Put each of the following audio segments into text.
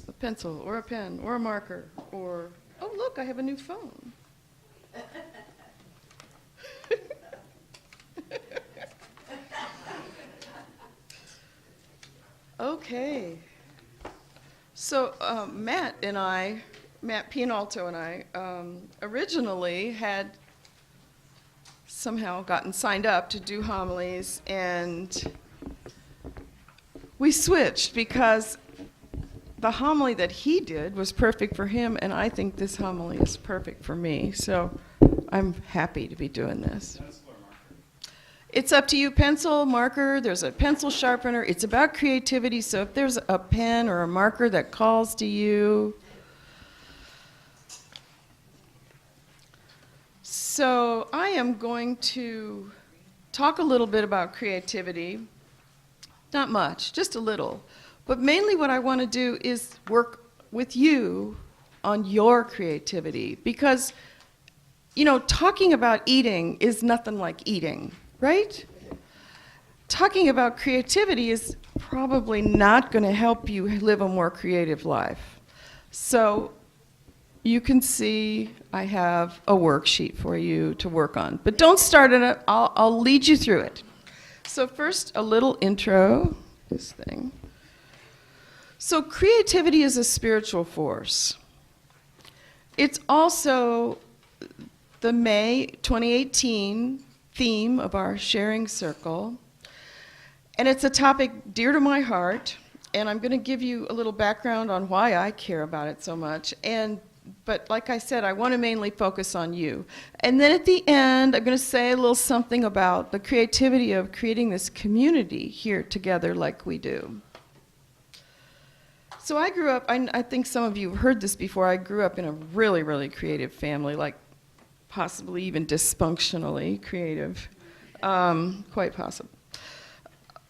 A pencil, or a pen, or a marker, or, oh look, I have a new phone. Okay. So Matt Pianalto and I, originally had somehow gotten signed up to do homilies, and we switched because the homily that he did was perfect for him, and I think this homily is perfect for me. So I'm happy to be doing this. It's up to you, pencil, marker, there's a pencil sharpener. It's about creativity, so if there's a pen or a marker that calls to you. So I am going to talk a little bit about creativity. Not much, just a little. But mainly what I want to do is work with you on your creativity, because, you know, talking about eating is nothing like eating. Right? Talking about creativity is probably not going to help you live a more creative life. So you can see I have a worksheet for you to work on. But don't start it. I'll lead you through it. So first, a little intro, this thing. So creativity is a spiritual force. It's also the May 2018 theme of our sharing circle, and it's a topic dear to my heart, and I'm going to give you a little background on why I care about it so much. But like I said, I want to mainly focus on you. And then at the end, I'm going to say a little something about the creativity of creating this community here together like we do. So I grew up, I think some of you have heard this before, I grew up in a really, really creative family, like possibly even dysfunctionally creative, quite possible.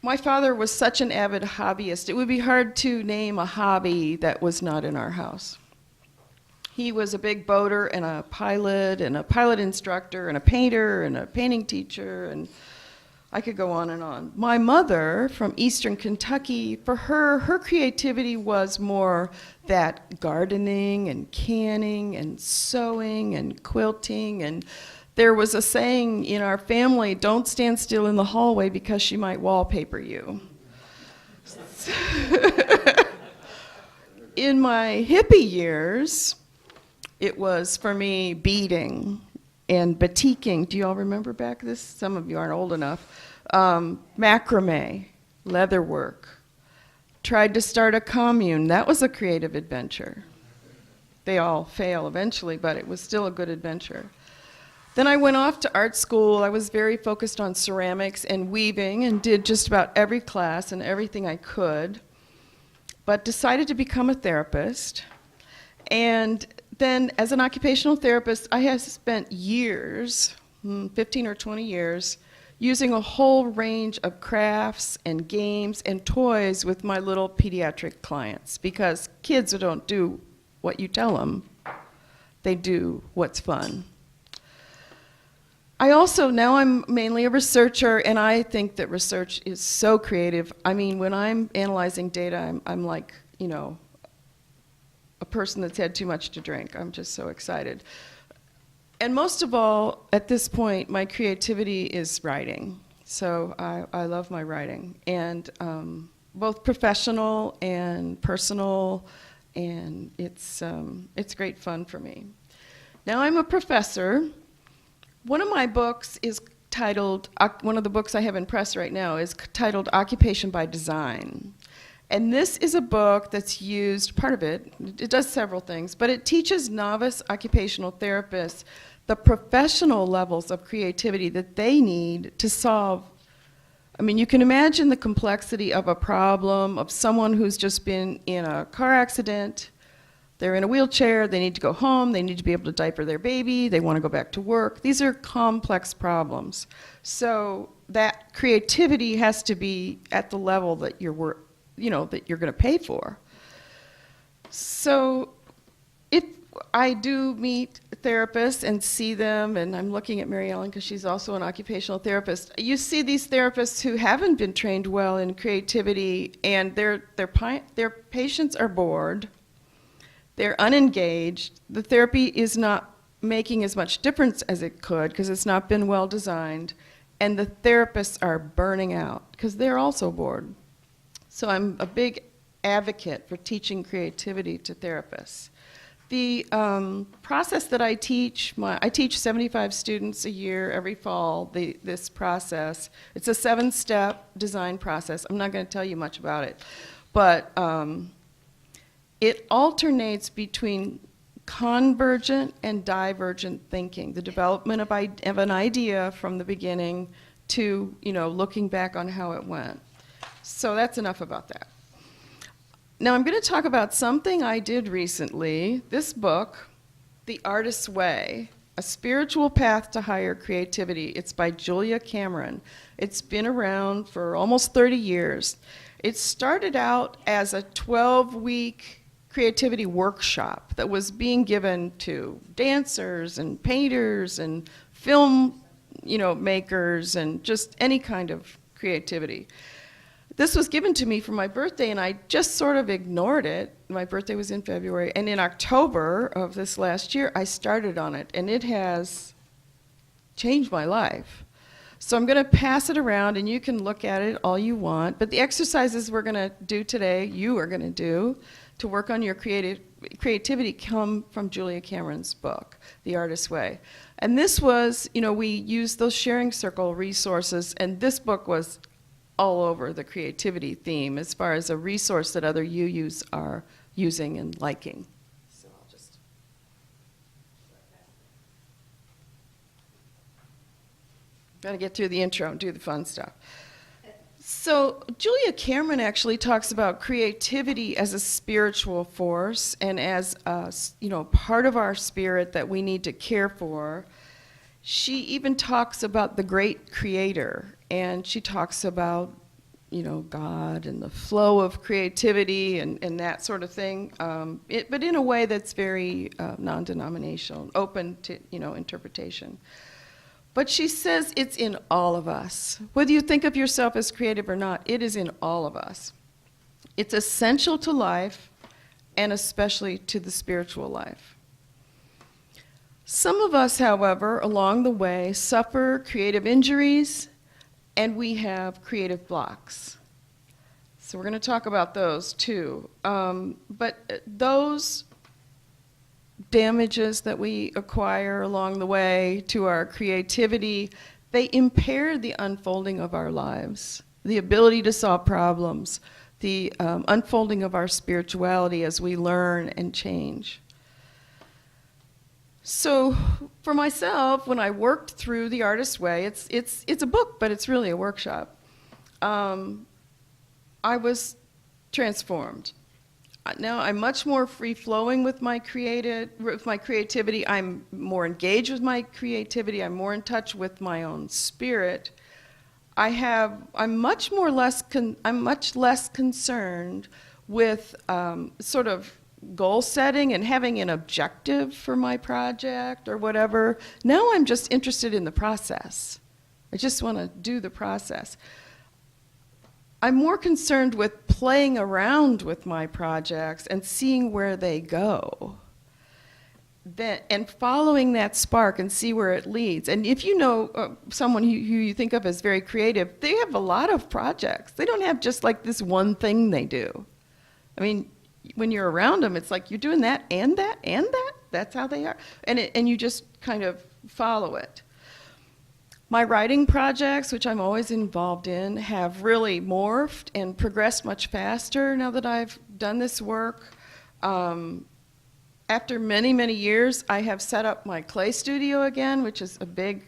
My father was such an avid hobbyist. It would be hard to name a hobby that was not in our house. He was a big boater and a pilot instructor and a painter and a painting teacher, and I could go on and on. My mother from Eastern Kentucky, for her creativity was more that gardening and canning and sewing and quilting. And there was a saying in our family, don't stand still in the hallway because she might wallpaper you. In my hippie years, it was for me beading and batiking. Do you all remember back this? Some of you aren't old enough. Macrame, leatherwork. Tried to start a commune. That was a creative adventure. They all fail eventually, but it was still a good adventure. Then I went off to art school. I was very focused on ceramics and weaving and did just about every class and everything I could, but decided to become a therapist. And then as an occupational therapist, I have spent years, 15 or 20 years, using a whole range of crafts and games and toys with my little pediatric clients, because kids don't do what you tell them. They do what's fun. Now I'm mainly a researcher, and I think that research is so creative. I mean, when I'm analyzing data, I'm like, you know, a person that's had too much to drink. I'm just so excited. And most of all, at this point, my creativity is writing. So I love my writing, and both professional and personal, and it's great fun for me. Now I'm a professor. One of my books is titled, one of the books I have in press right now is titled Occupation by Design. And this is a book that's used, part of it does several things, but it teaches novice occupational therapists the professional levels of creativity that they need to solve. I mean, you can imagine the complexity of a problem of someone who's just been in a car accident. They're in a wheelchair, they need to go home, they need to be able to diaper their baby, they want to go back to work. These are complex problems. So that creativity has to be at the level that that you're going to pay for. So I do meet therapists and see them, and I'm looking at Mary Ellen because she's also an occupational therapist. You see these therapists who haven't been trained well in creativity, and their patients are bored, they're unengaged, the therapy is not making as much difference as it could because it's not been well designed, and the therapists are burning out because they're also bored. So I'm a big advocate for teaching creativity to therapists. The process that I teach 75 students a year every fall, this process. It's a 7-step design process. I'm not going to tell you much about it, but it alternates between convergent and divergent thinking, the development of an idea from the beginning to, looking back on how it went. So that's enough about that. Now I'm going to talk about something I did recently. This book, The Artist's Way, A Spiritual Path to Higher Creativity. It's by Julia Cameron. It's been around for almost 30 years. It started out as a 12-week creativity workshop that was being given to dancers and painters and film, makers and just any kind of creativity. This was given to me for my birthday, and I just sort of ignored it. My birthday was in February, and in October of this last year, I started on it, and it has changed my life. So I'm going to pass it around, and you can look at it all you want. But the exercises we're going to do today, you are going to do, to work on your creativity come from Julia Cameron's book, The Artist's Way. And this was, we used those sharing circle resources, and this book was all over the creativity theme as far as a resource that other UUs are using and liking. So I'll just... Gotta get through the intro and do the fun stuff. So Julia Cameron actually talks about creativity as a spiritual force and as a, part of our spirit that we need to care for. She even talks about the great creator, and she talks about, God and the flow of creativity and that sort of thing, but in a way that's very non-denominational, open to, interpretation. But she says it's in all of us. Whether you think of yourself as creative or not, it is in all of us. It's essential to life, and especially to the spiritual life. Some of us, however, along the way, suffer creative injuries, and we have creative blocks. So we're going to talk about those too. But those damages that we acquire along the way to our creativity, they impair the unfolding of our lives, the ability to solve problems, the unfolding of our spirituality as we learn and change. So for myself, when I worked through The Artist's Way, it's a book, but it's really a workshop. I was transformed. Now I'm much more free-flowing with my creativity. I'm more engaged with my creativity. I'm more in touch with my own spirit. I'm much less concerned with sort of goal setting and having an objective for my project or whatever. Now I'm just interested in the process. I just want to do the process. I'm more concerned with playing around with my projects and seeing where they go, and following that spark and see where it leads. And if you know someone who you think of as very creative, they have a lot of projects. They don't have just like this one thing they do. I mean, when you're around them, it's like you're doing that and that and that. That's how they are. And you just kind of follow it. My writing projects, which I'm always involved in, have really morphed and progressed much faster now that I've done this work. After many, many years, I have set up my clay studio again, which is a big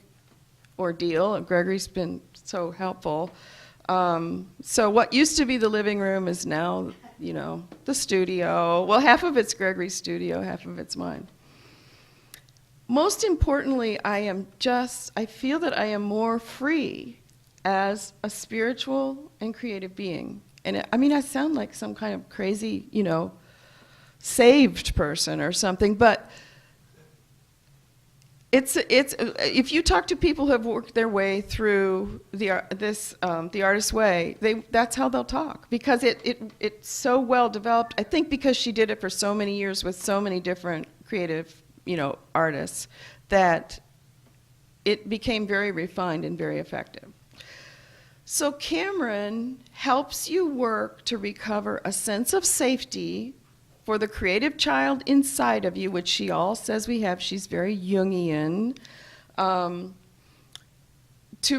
ordeal. Gregory's been so helpful. So what used to be the living room is now, the studio. Well, half of it's Gregory's studio, half of it's mine. Most importantly, I feel that I am more free as a spiritual and creative being. And I sound like some kind of crazy, saved person or something, but It's if you talk to people who have worked their way through the Artist's Way, that's how they'll talk, because it's so well developed. I think because she did it for so many years with so many different creative, artists, that it became very refined and very effective. So Cameron helps you work to recover a sense of safety for the creative child inside of you, which she all says we have. She's very Jungian. To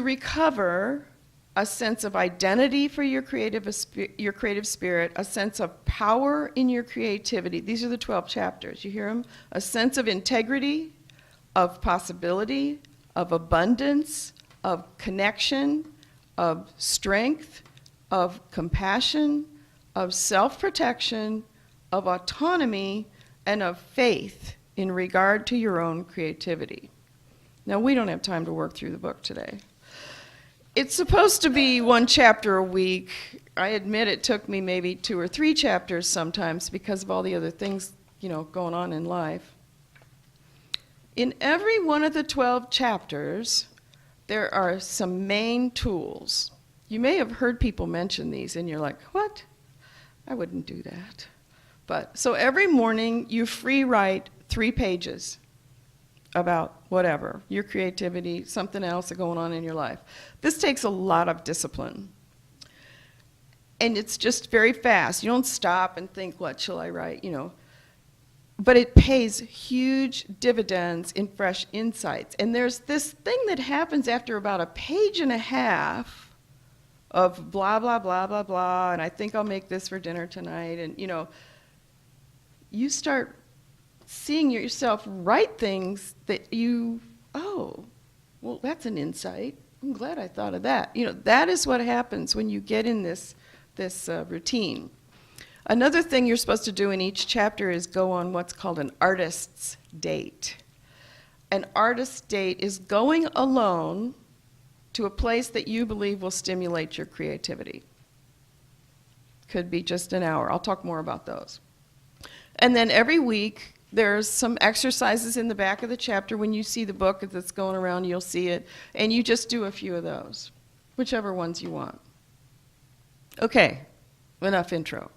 recover a sense of identity for your creative spirit, a sense of power in your creativity. These are the 12 chapters. You hear them? A sense of integrity, of possibility, of abundance, of connection, of strength, of compassion, of self-protection, of autonomy, and of faith in regard to your own creativity. Now, we don't have time to work through the book today. It's supposed to be 1 chapter a week. I admit it took me maybe 2 or 3 chapters sometimes because of all the other things, going on in life. In every one of the 12 chapters, there are some main tools. You may have heard people mention these, and you're like, what? I wouldn't do that. So every morning, you free write 3 pages about whatever, your creativity, something else going on in your life. This takes a lot of discipline. And it's just very fast. You don't stop and think, what shall I write, But it pays huge dividends in fresh insights. And there's this thing that happens after about 1.5 pages of blah, blah, blah, blah, blah, and I think I'll make this for dinner tonight, and, you start seeing yourself write things that well, that's an insight. I'm glad I thought of that. That is what happens when you get in this routine. Another thing you're supposed to do in each chapter is go on what's called an artist's date. An artist's date is going alone to a place that you believe will stimulate your creativity. Could be just an hour. I'll talk more about those. And then every week, there's some exercises in the back of the chapter. When you see the book that's going around, you'll see it. And you just do a few of those, whichever ones you want. Okay, enough intro.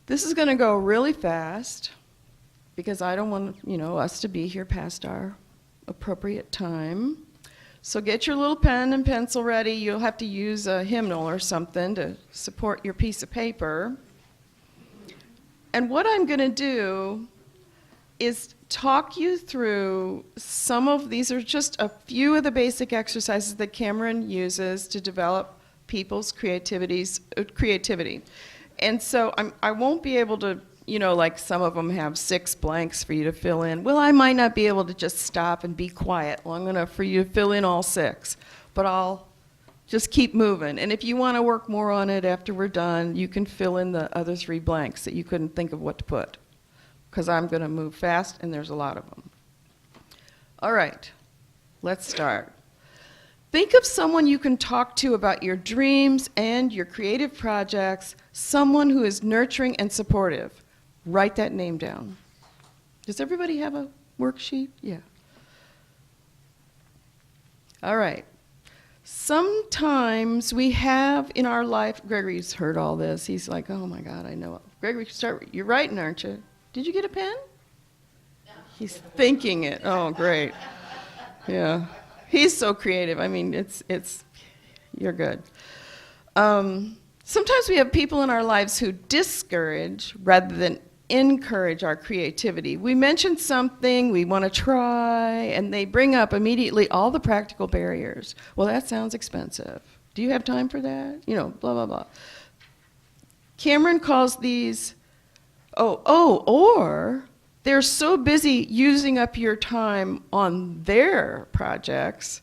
This is going to go really fast because I don't want, us to be here past our appropriate time. So get your little pen and pencil ready. You'll have to use a hymnal or something to support your piece of paper. And what I'm going to do is talk you through these are just a few of the basic exercises that Cameron uses to develop people's creativity. And so I won't be able to, like some of them have 6 blanks for you to fill in. Well, I might not be able to just stop and be quiet long enough for you to fill in all 6. But I'll just keep moving. And if you want to work more on it after we're done, you can fill in the other 3 blanks that you couldn't think of what to put. Because I'm going to move fast, and there's a lot of them. All right, let's start. Think of someone you can talk to about your dreams and your creative projects, someone who is nurturing and supportive. Write that name down. Does everybody have a worksheet? Yeah. All right. Sometimes we have in our life, Gregory's heard all this. He's like, oh my God, I know. Gregory, you're writing, aren't you? Did you get a pen? No. He's thinking it. Oh, great. Yeah. He's so creative. I mean, you're good. Sometimes we have people in our lives who discourage rather than encourage our creativity. We mention something we want to try, and they bring up immediately all the practical barriers. Well, that sounds expensive. Do you have time for that? Blah, blah, blah. Cameron calls these, or they're so busy using up your time on their projects,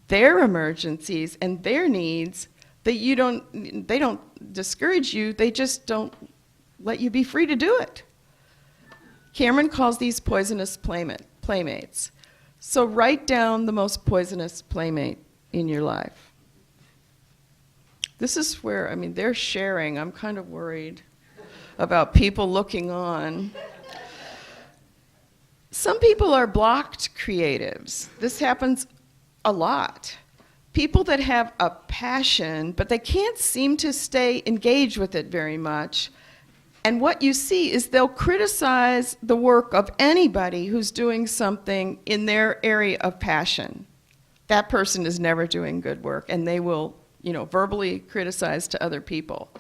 their emergencies, and their needs that they don't discourage you, they just don't let you be free to do it. Cameron calls these poisonous playmates. So write down the most poisonous playmate in your life. This is where, they're sharing. I'm kind of worried about people looking on. Some people are blocked creatives. This happens a lot. People that have a passion, but they can't seem to stay engaged with it very much. And what you see is they'll criticize the work of anybody who's doing something in their area of passion. That person is never doing good work, and they will, verbally criticize to other people.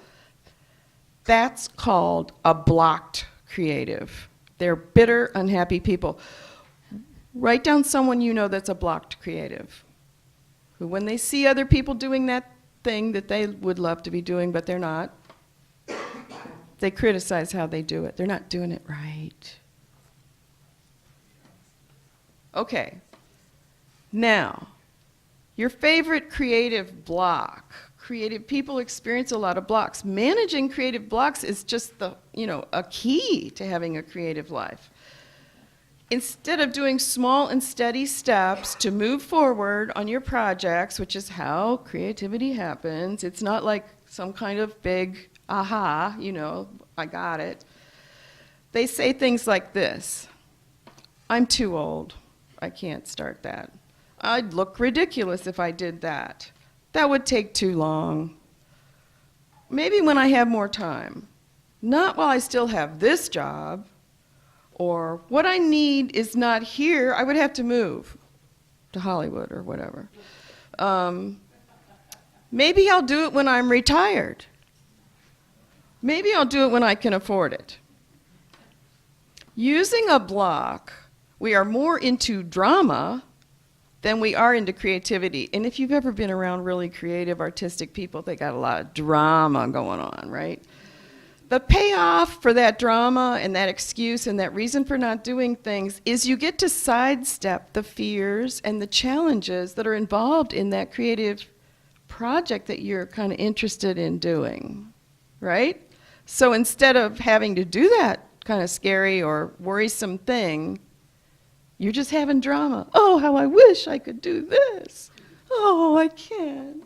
That's called a blocked creative. They're bitter, unhappy people. Write down someone you know that's a blocked creative, who when they see other people doing that thing that they would love to be doing, but they're not, they criticize how they do it. They're not doing it right. Okay. Now, your favorite creative block. Creative people experience a lot of blocks. Managing creative blocks is just a key to having a creative life. Instead of doing small and steady steps to move forward on your projects, which is how creativity happens, it's not like some kind of big aha, I got it. They say things like this: I'm too old. I can't start that. I'd look ridiculous if I did that. That would take too long. Maybe when I have more time. Not while I still have this job. Or what I need is not here. I would have to move to Hollywood or whatever. Maybe I'll do it when I'm retired. Maybe I'll do it when I can afford it. Using a block, we are more into drama than we are into creativity. And if you've ever been around really creative, artistic people, they got a lot of drama going on, right? The payoff for that drama and that excuse and that reason for not doing things is you get to sidestep the fears and the challenges that are involved in that creative project that you're kind of interested in doing, right? So instead of having to do that kind of scary or worrisome thing, you're just having drama. Oh, how I wish I could do this. Oh, I can't.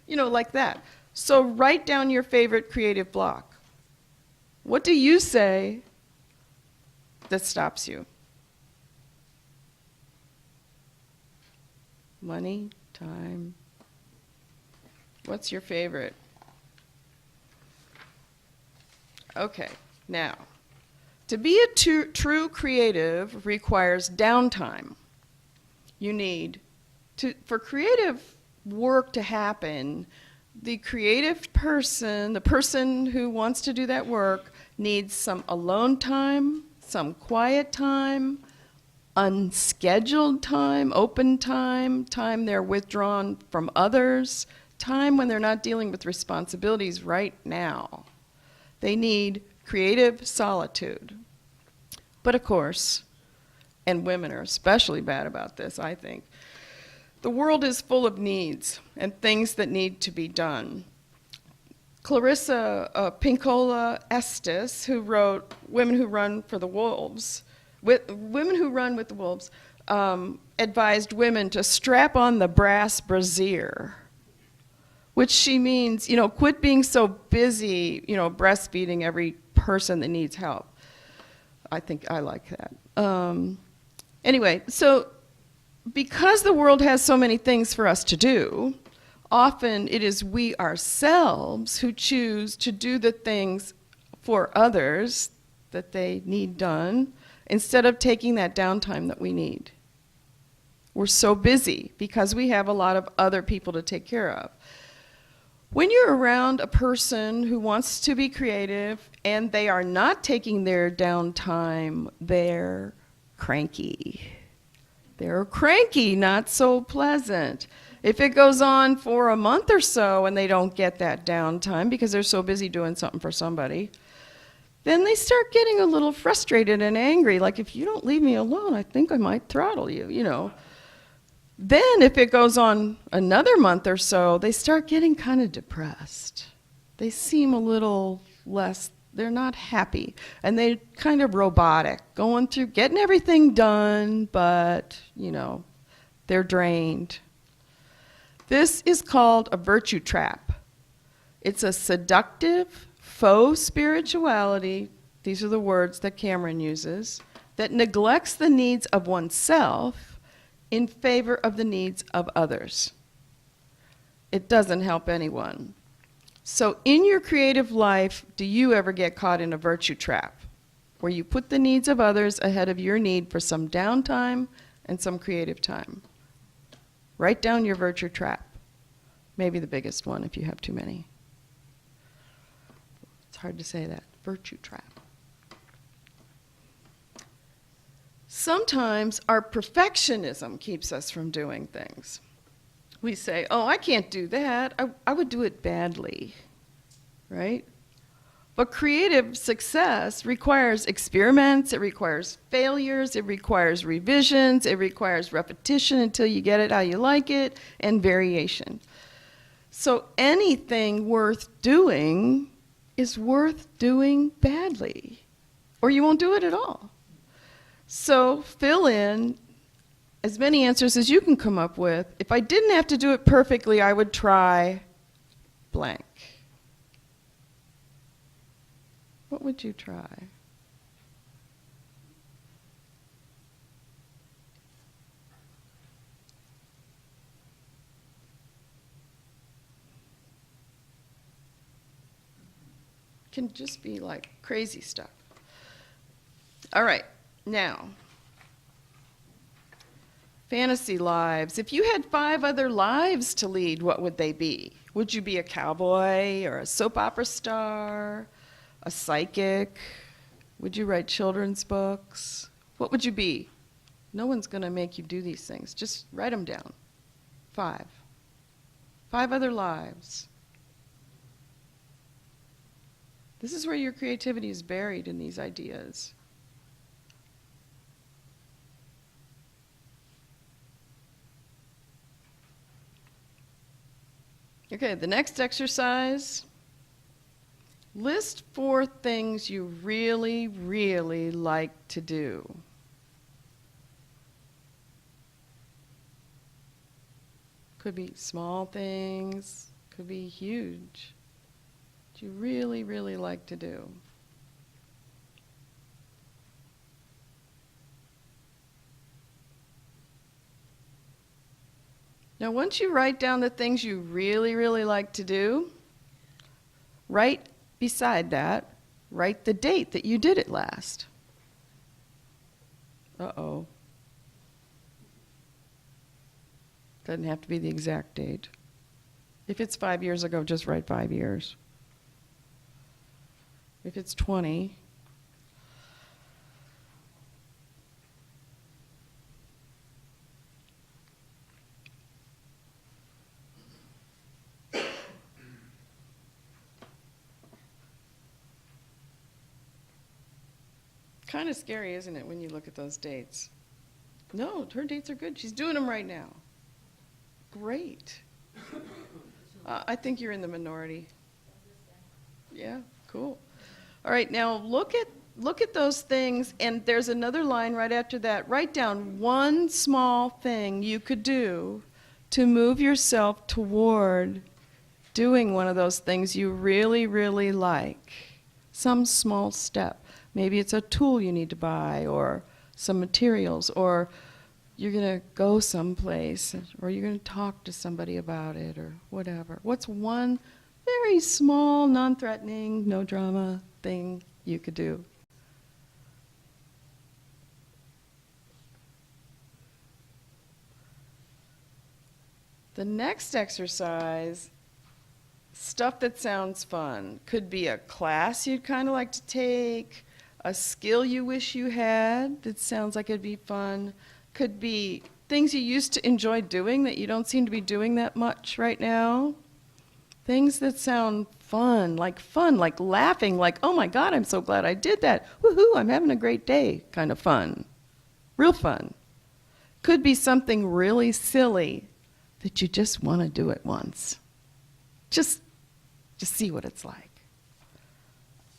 Like that. So write down your favorite creative block. What do you say that stops you? Money, time. What's your favorite? Okay, now, to be a true creative requires downtime. You need for creative work to happen, the creative person, the person who wants to do that work, needs some alone time, some quiet time, unscheduled time, open time, time they're withdrawn from others, time when they're not dealing with responsibilities right now. They need creative solitude. But of course, and women are especially bad about this, I think, the world is full of needs and things that need to be done. Clarissa Pinkola Estes, who wrote Women Who Run for the Wolves, Women Who Run with the Wolves, advised women to strap on the brass brassiere, which she means, quit being so busy, breastfeeding every person that needs help. I think I like that. Anyway, so because the world has so many things for us to do, often it is we ourselves who choose to do the things for others that they need done instead of taking that downtime that we need. We're so busy because we have a lot of other people to take care of. When you're around a person who wants to be creative and they are not taking their downtime, they're cranky. They're cranky, not so pleasant. If it goes on for a month or so and they don't get that downtime because they're so busy doing something for somebody, then they start getting a little frustrated and angry. Like, if you don't leave me alone, I think I might throttle you, Then if it goes on another month or so, they start getting kind of depressed. They seem a little less, they're not happy. And they're kind of robotic, going through, getting everything done, but, they're drained. This is called a virtue trap. It's a seductive, faux spirituality, these are the words that Cameron uses, that neglects the needs of oneself in favor of the needs of others. It doesn't help anyone. So in your creative life, do you ever get caught in a virtue trap where you put the needs of others ahead of your need for some downtime and some creative time? Write down your virtue trap. Maybe the biggest one if you have too many. It's hard to say that. Virtue trap. Sometimes our perfectionism keeps us from doing things. We say, oh, I can't do that. I would do it badly, right? But creative success requires experiments, it requires failures, it requires revisions, it requires repetition until you get it how you like it, and variation. So anything worth doing is worth doing badly, or you won't do it at all. So fill in as many answers as you can come up with. If I didn't have to do it perfectly, I would try blank. What would you try? Can just be like crazy stuff. All right, now, fantasy lives. If you had 5 other lives to lead, what would they be? Would you be a cowboy or a soap opera star, a psychic? Would you write children's books? What would you be? No one's going to make you do these things. Just write them down. 5. 5 other lives. This is where your creativity is buried, in these ideas. Okay, the next exercise. List 4 things you really, really like to do. Could be small things, could be huge. That you really, really like to do. Now, once you write down the things you really, really like to do, write beside that, write the date that you did it last. Uh-oh. Doesn't have to be the exact date. If it's 5 years ago, just write 5 years. If it's 20, kind of scary, isn't it, when you look at those dates? No, her dates are good. She's doing them right now. Great. I think you're in the minority. Yeah, cool. All right, now look at those things, and there's another line right after that. Write down one small thing you could do to move yourself toward doing one of those things you really, really like. Some small step. Maybe it's a tool you need to buy, or some materials, or you're going to go someplace, or you're going to talk to somebody about it, or whatever. What's one very small, non-threatening, no drama thing you could do? The next exercise, stuff that sounds fun. Could be a class you'd kind of like to take, a skill you wish you had that sounds like it'd be fun. Could be things you used to enjoy doing that you don't seem to be doing that much right now. Things that sound fun, like laughing, like, oh my God, I'm so glad I did that. Woohoo, I'm having a great day, kind of fun. Real fun. Could be something really silly that you just want to do it once. Just see what it's like.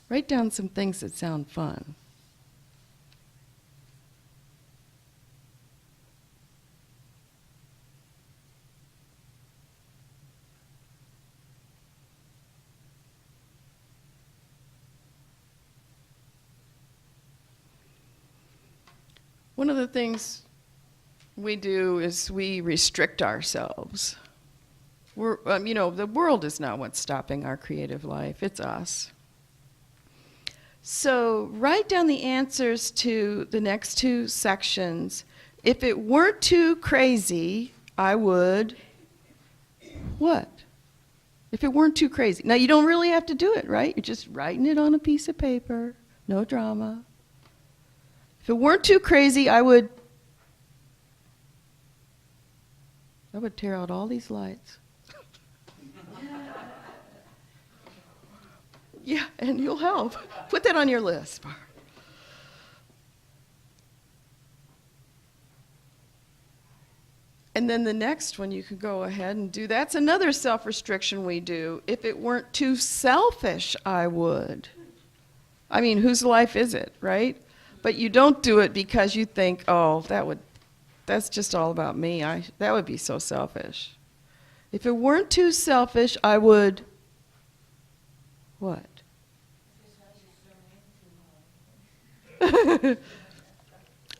Write down some things that sound fun. one of the things we do is we restrict ourselves. The world is not what's stopping our creative life, it's us. So write down the answers to the next two sections. If it weren't too crazy, I would, what? If it weren't too crazy. Now, you don't really have to do it, right? You're just writing it on a piece of paper, no drama. If it weren't too crazy, I would tear out all these lights. Yeah, and you'll help. Put that on your list. And then the next one you could go ahead and do. That's another self-restriction we do. If it weren't too selfish, I would. I mean, whose life is it, right? But you don't do it because you think, oh, that's just all about me. That would be so selfish. If it weren't too selfish, I would, what?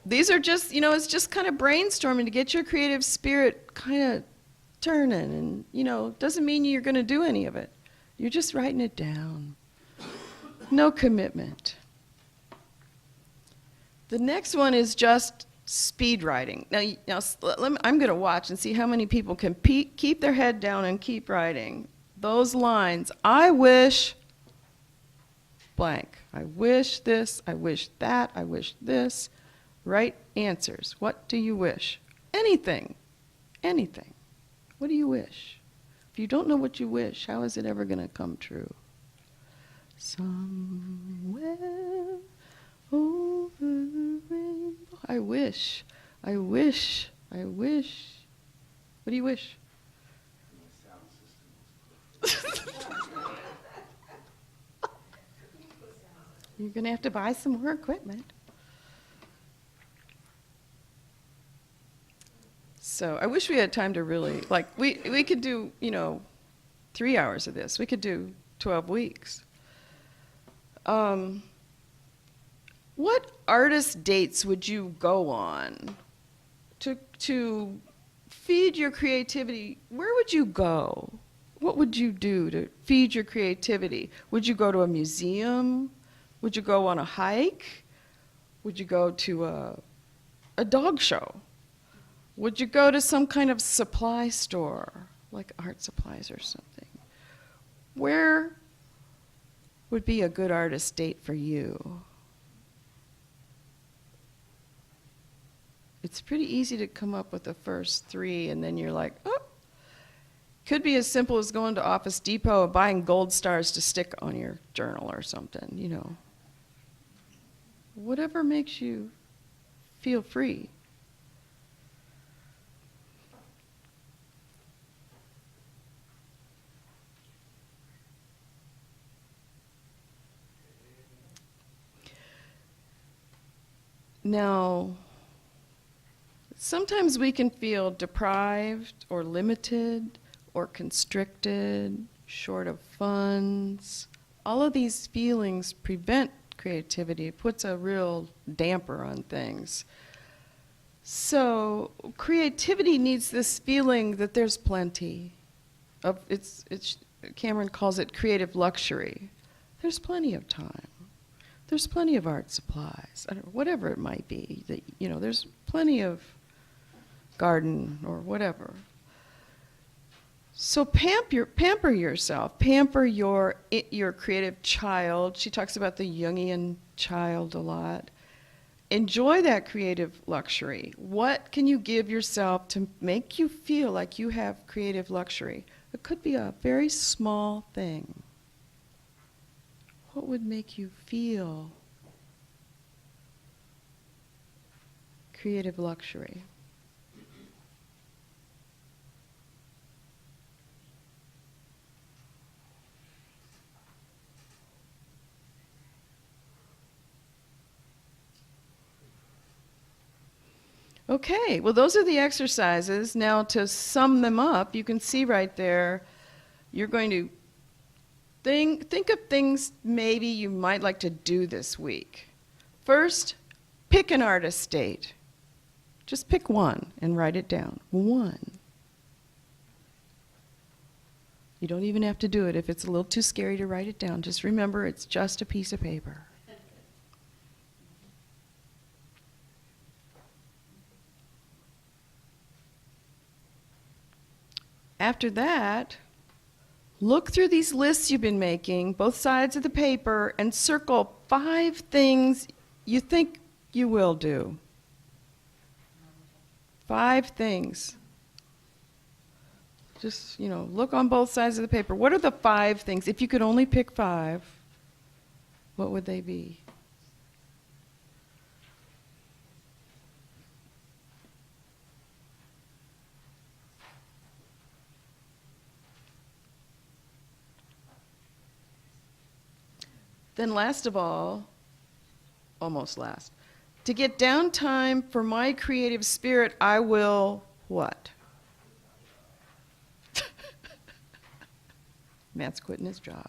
These are just, it's just kind of brainstorming to get your creative spirit kind of turning. And, doesn't mean you're going to do any of it. You're just writing it down. No commitment. The next one is just speed writing. Now I'm going to watch and see how many people can keep their head down and keep writing. Those lines, I wish blank. I wish this, I wish that, I wish this. Write answers. What do you wish? Anything. Anything. What do you wish? If you don't know what you wish, how is it ever going to come true? Somewhere over the rainbow. I wish. I wish. I wish. What do you wish? My sound system was You're going to have to buy some more equipment. So I wish we had time to really, we could do, 3 hours of this. We could do 12 weeks. What artist dates would you go on to feed your creativity? Where would you go? What would you do to feed your creativity? Would you go to a museum? Would you go on a hike? Would you go to a dog show? Would you go to some kind of supply store, like art supplies or something? Where would be a good artist date for you? It's pretty easy to come up with the first three, and then you're like, oh. Could be as simple as going to Office Depot and buying gold stars to stick on your journal or something, Whatever makes you feel free. Now, sometimes we can feel deprived or limited or constricted, short of funds. All of these feelings prevent creativity. It puts a real damper on things. So creativity needs this feeling that there's plenty of, Cameron calls it creative luxury. There's plenty of time. There's plenty of art supplies, whatever it might be. There's plenty of garden or whatever. So pamper yourself. Pamper your creative child. She talks about the Jungian child a lot. Enjoy that creative luxury. What can you give yourself to make you feel like you have creative luxury? It could be a very small thing. What would make you feel creative luxury? Okay, well, those are the exercises. Now, to sum them up, you can see right there, you're going to think of things maybe you might like to do this week. First, pick an artist date. Just pick one and write it down. One. You don't even have to do it if it's a little too scary to write it down. Just remember, it's just a piece of paper. After that, look through these lists you've been making, both sides of the paper, and circle 5 things you think you will do. 5 things. Just, look on both sides of the paper. What are the 5 things? If you could only pick 5, what would they be? Then last of all, almost last, to get downtime for my creative spirit, I will what? Matt's quitting his job.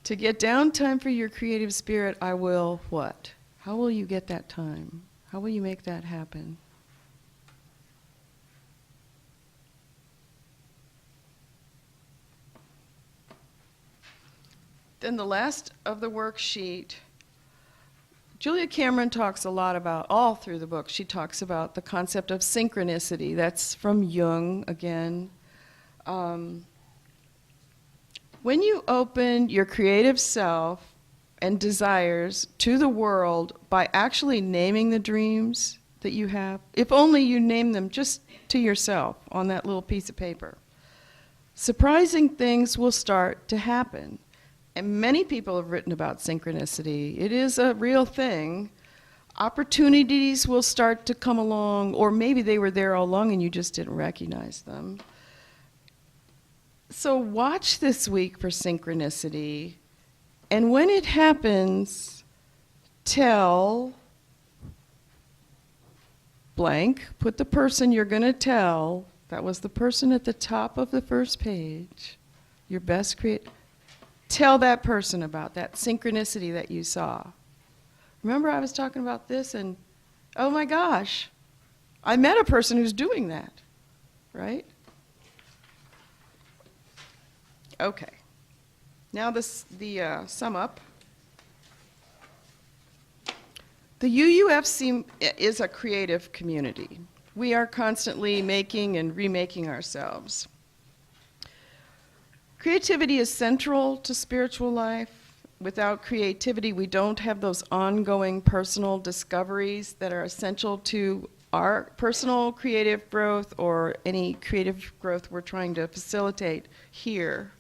To get downtime for your creative spirit, I will what? How will you get that time? How will you make that happen? Then the last of the worksheet, Julia Cameron talks a lot about, all through the book, she talks about the concept of synchronicity. That's from Jung again. When you open your creative self and desires to the world by actually naming the dreams that you have, if only you name them just to yourself on that little piece of paper, surprising things will start to happen. And many people have written about synchronicity. It is a real thing. Opportunities will start to come along, or maybe they were there all along and you just didn't recognize them. So watch this week for synchronicity, and when it happens, tell blank, put the person you're going to tell, that was the person at the top of the first page, your best creative. Tell that person about that synchronicity that you saw. Remember I was talking about this and, oh my gosh, I met a person who's doing that, right? Okay. Now the sum up. The Uufmc is a creative community. We are constantly making and remaking ourselves. Creativity is central to spiritual life. Without creativity, we don't have those ongoing personal discoveries that are essential to our personal creative growth or any creative growth we're trying to facilitate here.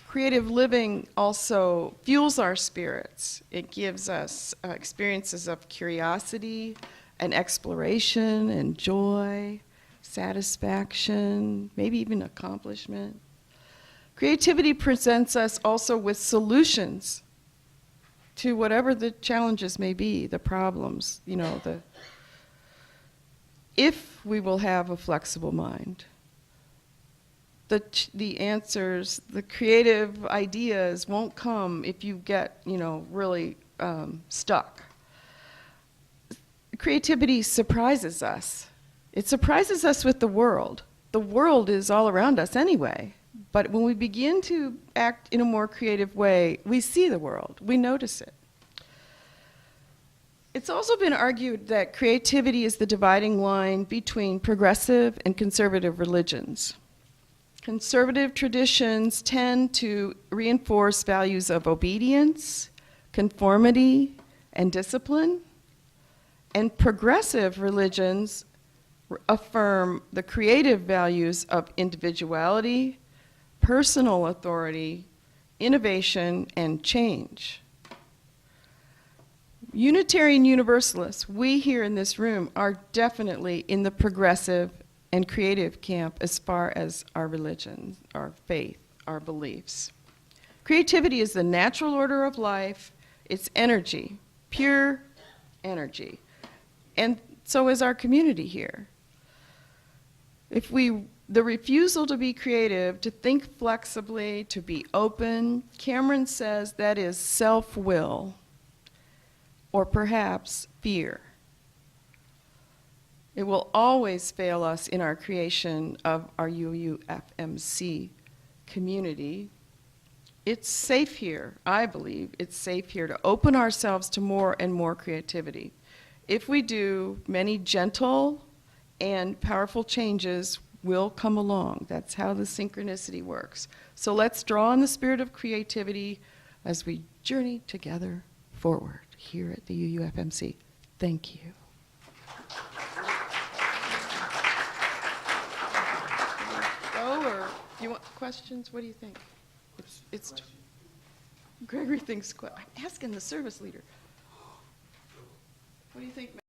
Creative living also fuels our spirits. It gives us experiences of curiosity and exploration and joy, satisfaction, maybe even accomplishment. Creativity presents us also with solutions to whatever the challenges may be, the problems, if we will have a flexible mind. The answers, the creative ideas won't come if you get, really stuck. Creativity surprises us. It surprises us with the world. The world is all around us anyway. But when we begin to act in a more creative way, we see the world, we notice it. It's also been argued that creativity is the dividing line between progressive and conservative religions. Conservative traditions tend to reinforce values of obedience, conformity, and discipline, and progressive religions affirm the creative values of individuality, personal authority, innovation, and change. Unitarian Universalists, we here in this room, are definitely in the progressive and creative camp as far as our religion, our faith, our beliefs. Creativity is the natural order of life. It's energy, pure energy. And so is our community here. The refusal to be creative, to think flexibly, to be open, Cameron says that is self-will or perhaps fear. It will always fail us in our creation of our Uufmc community. It's safe here, I believe, it's safe here to open ourselves to more and more creativity. If we do, many gentle and powerful changes will come along. That's how the synchronicity works. So let's draw on the spirit of creativity as we journey together forward here at the Uufmc. Thank you. Go, or you want questions? What do you think? It's Gregory thinks, I'm asking the service leader. What do you think?